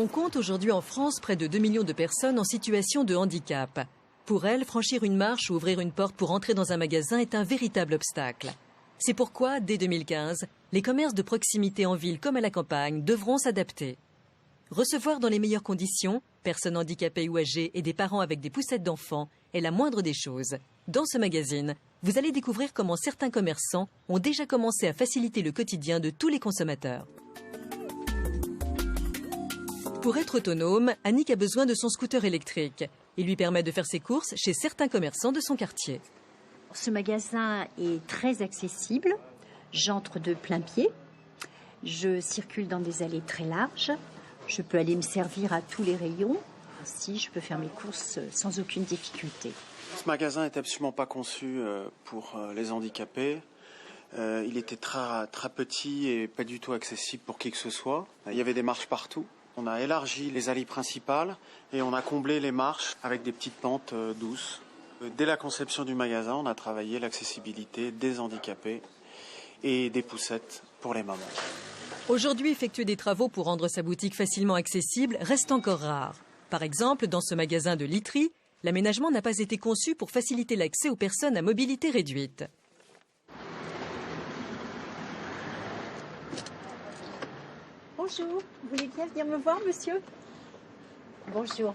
On compte aujourd'hui en France près de 2 millions de personnes en situation de handicap. Pour elles, franchir une marche ou ouvrir une porte pour entrer dans un magasin est un véritable obstacle. C'est pourquoi, dès 2015, les commerces de proximité en ville comme à la campagne devront s'adapter. Recevoir dans les meilleures conditions, personnes handicapées ou âgées et des parents avec des poussettes d'enfants est la moindre des choses. Dans ce magazine, vous allez découvrir comment certains commerçants ont déjà commencé à faciliter le quotidien de tous les consommateurs. Pour être autonome, Annick a besoin de son scooter électrique. Il lui permet de faire ses courses chez certains commerçants de son quartier. Ce magasin est très accessible. J'entre de plein pied. Je circule dans des allées très larges. Je peux aller me servir à tous les rayons. Ainsi, je peux faire mes courses sans aucune difficulté. Ce magasin n'est absolument pas conçu pour les handicapés. Il était très petit et pas du tout accessible pour qui que ce soit. Il y avait des marches partout. On a élargi les allées principales et on a comblé les marches avec des petites pentes douces. Dès la conception du magasin, on a travaillé l'accessibilité des handicapés et des poussettes pour les mamans. Aujourd'hui, effectuer des travaux pour rendre sa boutique facilement accessible reste encore rare. Par exemple, dans ce magasin de literie, l'aménagement n'a pas été conçu pour faciliter l'accès aux personnes à mobilité réduite. Bonjour, vous voulez bien venir me voir, monsieur? Bonjour.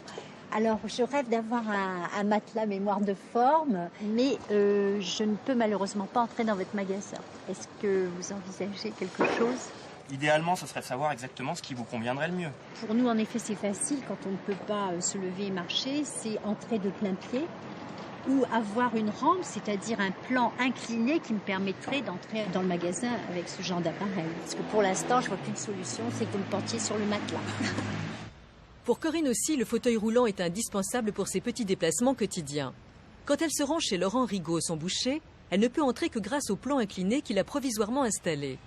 Alors, je rêve d'avoir un matelas mémoire de forme, mais je ne peux malheureusement pas entrer dans votre magasin. Est-ce que vous envisagez quelque chose? Idéalement, ce serait de savoir exactement ce qui vous conviendrait le mieux. Pour nous, en effet, c'est facile quand on ne peut pas se lever et marcher, c'est entrer de plein pied ou avoir une rampe, c'est-à-dire un plan incliné qui me permettrait d'entrer dans le magasin avec ce genre d'appareil. Parce que pour l'instant, je vois qu'une solution, c'est que vous me portiez sur le matelas. Pour Corinne aussi, le fauteuil roulant est indispensable pour ses petits déplacements quotidiens. Quand elle se rend chez Laurent Rigaud, son boucher, elle ne peut entrer que grâce au plan incliné qu'il a provisoirement installé.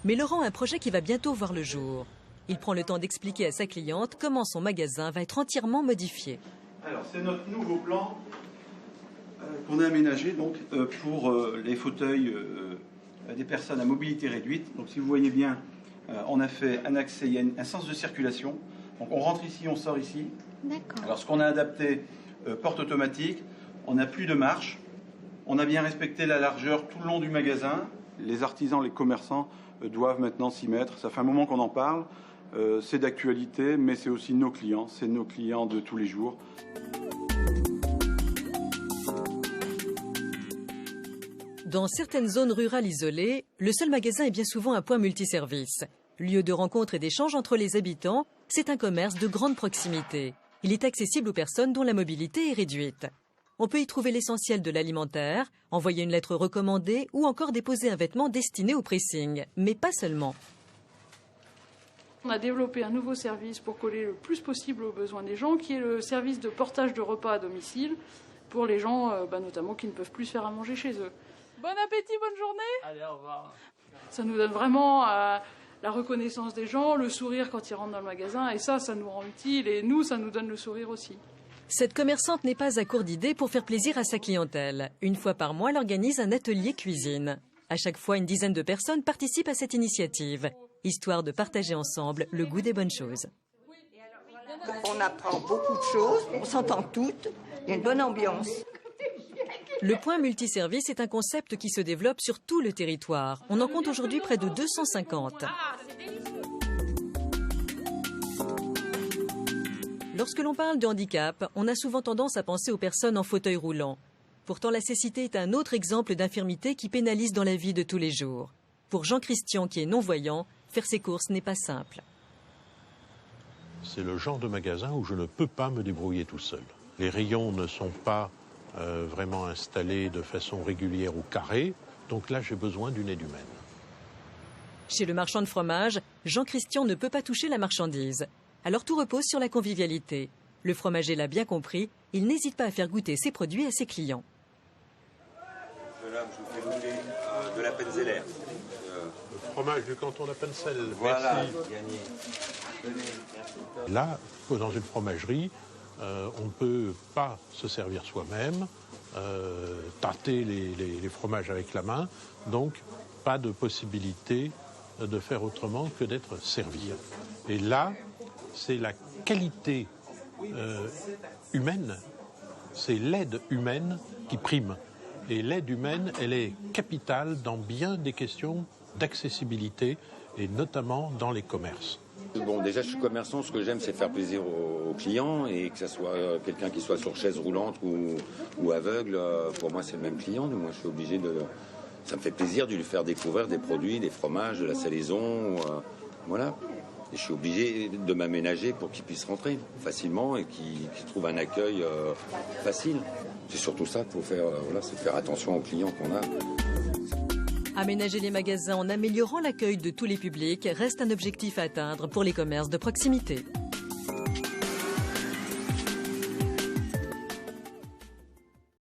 Mais Laurent a un projet qui va bientôt voir le jour. Il prend le temps d'expliquer à sa cliente comment son magasin va être entièrement modifié. Alors, c'est notre nouveau plan qu'on a aménagé donc, pour les fauteuils des personnes à mobilité réduite. Donc, si vous voyez bien, on a fait un accès, il y a un sens de circulation. Donc, on rentre ici, on sort ici. D'accord. Alors, ce qu'on a adapté, porte automatique, on n'a plus de marche. On a bien respecté la largeur tout le long du magasin. Les artisans, les commerçants doivent maintenant s'y mettre. Ça fait un moment qu'on en parle. C'est d'actualité, mais c'est aussi nos clients. C'est nos clients de tous les jours. Dans certaines zones rurales isolées, le seul magasin est bien souvent un point multiservice. Lieu de rencontre et d'échange entre les habitants, c'est un commerce de grande proximité. Il est accessible aux personnes dont la mobilité est réduite. On peut y trouver l'essentiel de l'alimentaire, envoyer une lettre recommandée ou encore déposer un vêtement destiné au pressing, mais pas seulement. On a développé un nouveau service pour coller le plus possible aux besoins des gens, qui est le service de portage de repas à domicile pour les gens, notamment qui ne peuvent plus se faire à manger chez eux. Bon appétit, bonne journée. Allez, au revoir. Ça nous donne vraiment la reconnaissance des gens, le sourire quand ils rentrent dans le magasin, et ça nous rend utile, et nous, ça nous donne le sourire aussi. Cette commerçante n'est pas à court d'idées pour faire plaisir à sa clientèle. Une fois par mois, elle organise un atelier cuisine. À chaque fois, une dizaine de personnes participent à cette initiative, histoire de partager ensemble le goût des bonnes choses. On apprend beaucoup de choses, on s'entend toutes, il y a une bonne ambiance. Le point multiservice est un concept qui se développe sur tout le territoire. On en compte aujourd'hui près de 250. Lorsque l'on parle de handicap, on a souvent tendance à penser aux personnes en fauteuil roulant. Pourtant, la cécité est un autre exemple d'infirmité qui pénalise dans la vie de tous les jours. Pour Jean-Christian, qui est non-voyant, faire ses courses n'est pas simple. C'est le genre de magasin où je ne peux pas me débrouiller tout seul. Les rayons ne sont pas vraiment installés de façon régulière ou carrée, donc là j'ai besoin d'une aide humaine. Chez le marchand de fromage, Jean-Christian ne peut pas toucher la marchandise. Alors tout repose sur la convivialité. Le fromager l'a bien compris, il n'hésite pas à faire goûter ses produits à ses clients. Voilà, je vous fais goûter de la Penzeller. Le fromage du canton d'Appenzell. Voilà, merci. Là, dans une fromagerie, on ne peut pas se servir soi-même, tâter les fromages avec la main, donc pas de possibilité de faire autrement que d'être servi. Et là, c'est la qualité humaine, c'est l'aide humaine qui prime. Et l'aide humaine, elle est capitale dans bien des questions d'accessibilité et notamment dans les commerces. Bon, déjà, je suis commerçant. Ce que j'aime, c'est faire plaisir aux clients et que ce soit quelqu'un qui soit sur chaise roulante ou aveugle. Pour moi, c'est le même client. Donc, moi, je suis obligé de. Ça me fait plaisir de lui faire découvrir des produits, des fromages, de la salaison. Voilà. Et je suis obligé de m'aménager pour qu'il puisse rentrer facilement et qu'il trouve un accueil facile. C'est surtout ça qu'il faut faire. Voilà, c'est faire attention aux clients qu'on a. Aménager les magasins en améliorant l'accueil de tous les publics reste un objectif à atteindre pour les commerces de proximité.